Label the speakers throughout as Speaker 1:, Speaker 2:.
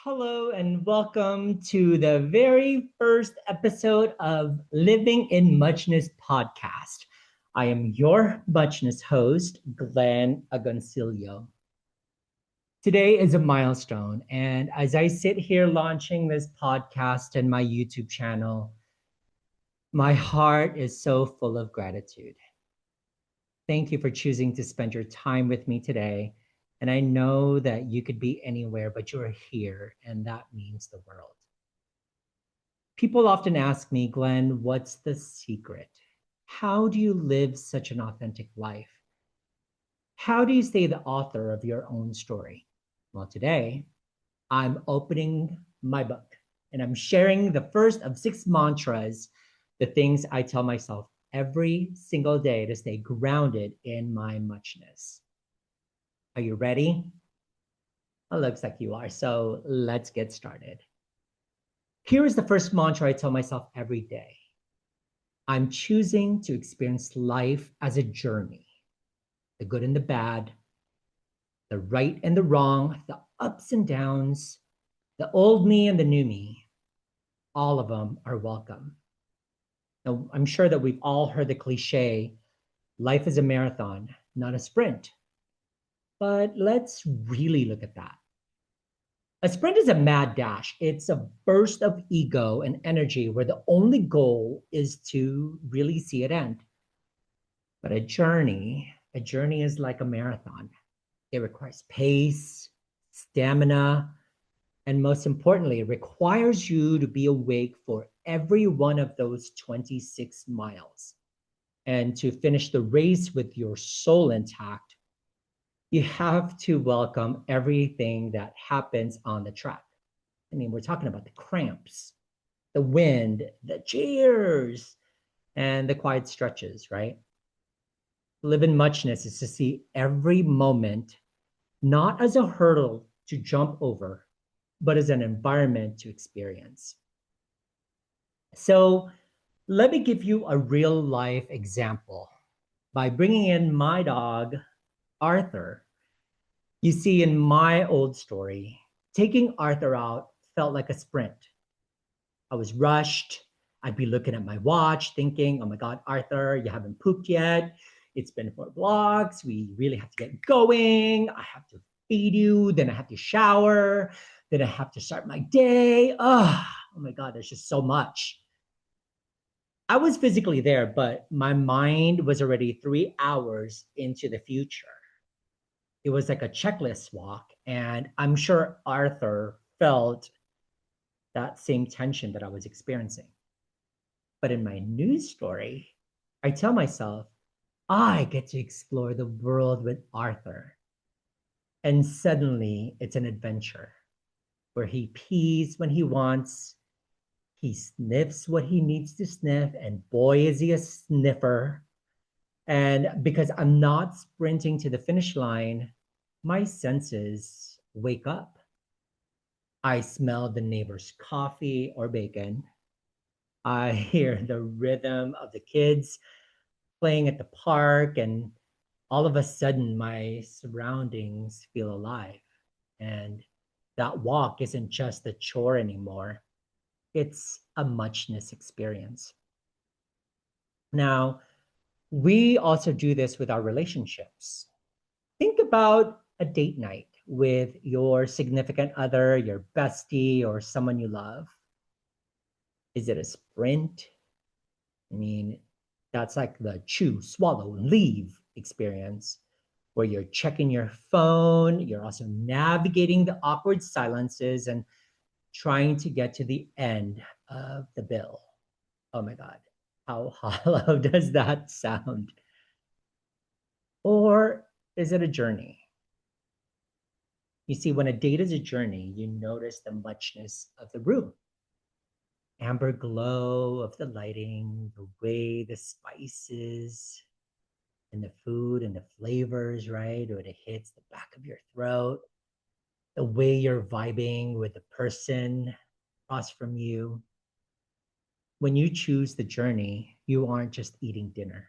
Speaker 1: Hello and welcome to the very first episode of Living in Muchness podcast. I am your Muchness host, Glenn Agoncillo. Today is a milestone, and as I sit here launching this podcast and my YouTube channel, my heart is so full of gratitude. Thank you for choosing to spend your time with me today. And I know that you could be anywhere, but you're here, and that means the world. People often ask me, Glenn, what's the secret? How do you live such an authentic life? How do you stay the author of your own story? Well, today I'm opening my book and I'm sharing the first of 6 mantras, the things I tell myself every single day to stay grounded in my muchness. Are you ready? It looks like you are. So let's get started. Here is the first mantra I tell myself every day. I'm choosing to experience life as a journey, the good and the bad, the right and the wrong, the ups and downs, the old me and the new me. All of them are welcome. Now, I'm sure that we've all heard the cliche, life is a marathon, not a sprint. But let's really look at that. A sprint is a mad dash. It's a burst of ego and energy where the only goal is to really see it end. But a journey is like a marathon. It requires pace, stamina, and most importantly, it requires you to be awake for every one of those 26 miles. And to finish the race with your soul intact, you have to welcome everything that happens on the track. I mean, we're talking about the cramps, the wind, the cheers, and the quiet stretches, right? Live in muchness is to see every moment not as a hurdle to jump over, but as an environment to experience. So let me give you a real life example by bringing in my dog, Arthur. You see, in my old story, taking Arthur out felt like a sprint. I was rushed. I'd be looking at my watch thinking, oh my God, Arthur, you haven't pooped yet. It's been 4 blocks. We really have to get going. I have to feed you. Then I have to shower. Then I have to start my day. Oh my God, there's just so much. I was physically there, but my mind was already 3 hours into the future. It was like a checklist walk. And I'm sure Arthur felt that same tension that I was experiencing. But in my news story, I tell myself, I get to explore the world with Arthur. And suddenly it's an adventure where he pees when he wants, he sniffs what he needs to sniff, and boy, is he a sniffer. And because I'm not sprinting to the finish line, my senses wake up. I smell the neighbor's coffee or bacon. I hear the rhythm of the kids playing at the park, and all of a sudden, my surroundings feel alive. And that walk isn't just a chore anymore, it's a muchness experience. Now, we also do this with our relationships. Think about a date night with your significant other, your bestie, or someone you love. Is it a sprint? I mean, that's like the chew, swallow, leave experience where you're checking your phone, you're also navigating the awkward silences and trying to get to the end of the bill. Oh my God, how hollow does that sound? Or is it a journey? You see, when a date is a journey, you notice the muchness of the room, amber glow of the lighting, the way the spices and the food and the flavors, right? When it hits the back of your throat, the way you're vibing with the person across from you. When you choose the journey, you aren't just eating dinner.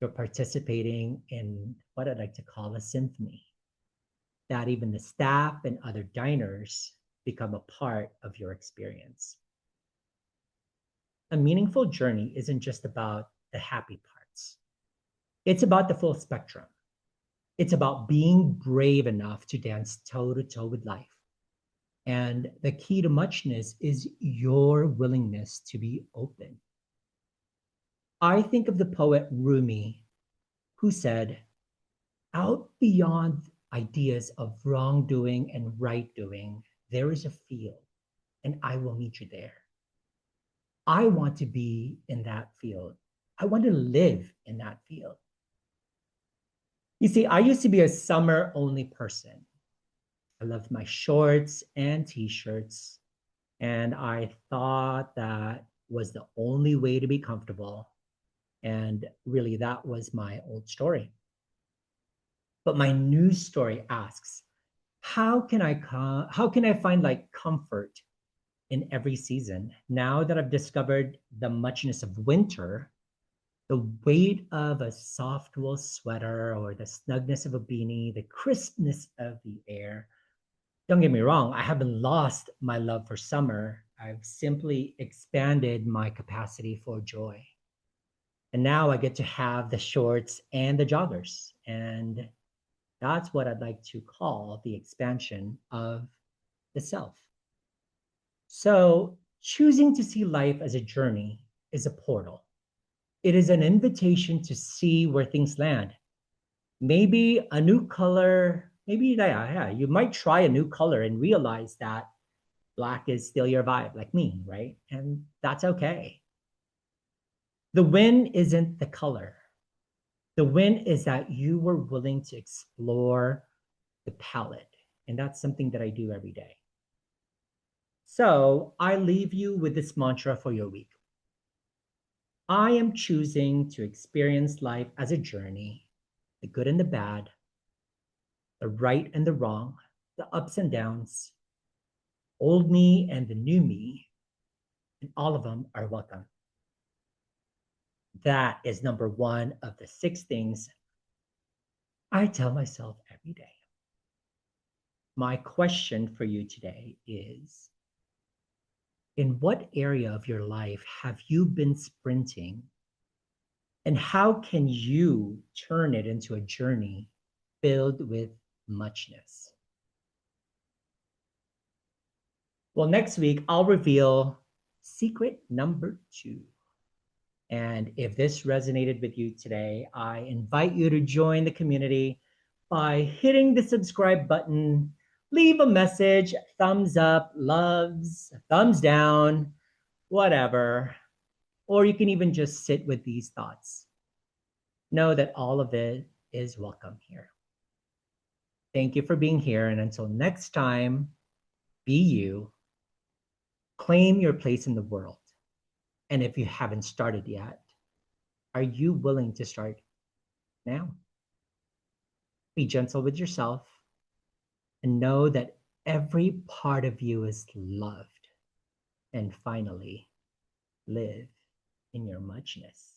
Speaker 1: You're participating in what I'd like to call a symphony that even the staff and other diners become a part of your experience. A meaningful journey isn't just about the happy parts, it's about the full spectrum. It's about being brave enough to dance toe to toe with life. And the key to muchness is your willingness to be open. I think of the poet Rumi, who said, out beyond ideas of wrongdoing and right doing, there is a field, and I will meet you there. I want to be in that field. I want to live in that field. You see, I used to be a summer only person. I loved my shorts and t shirts, and I thought that was the only way to be comfortable. And really, that was my old story. But my new story asks, how can I find like comfort in every season now that I've discovered the muchness of winter, the weight of a soft wool sweater or the snugness of a beanie, the crispness of the air. Don't get me wrong, I haven't lost my love for summer. I've simply expanded my capacity for joy. And now I get to have the shorts and the joggers. And that's what I'd like to call the expansion of the self. So, choosing to see life as a journey is a portal. It is an invitation to see where things land. Maybe a new color, maybe yeah, you might try a new color and realize that black is still your vibe, like me, right? And that's okay. The win isn't the color. The win is that you were willing to explore the palette. And that's something that I do every day. So I leave you with this mantra for your week. I am choosing to experience life as a journey, the good and the bad, the right and the wrong, the ups and downs, old me and the new me, and all of them are welcome. That is number one of the 6 things I tell myself every day. My question for you today is, in what area of your life have you been sprinting? And how can you turn it into a journey filled with muchness? Well, next week, I'll reveal secret number 2. And if this resonated with you today, I invite you to join the community by hitting the subscribe button, leave a message, thumbs up, loves, thumbs down, whatever. Or you can even just sit with these thoughts. Know that all of it is welcome here. Thank you for being here. And until next time, be you, claim your place in the world. And if you haven't started yet, are you willing to start now? Be gentle with yourself and know that every part of you is loved. And finally, live in your muchness.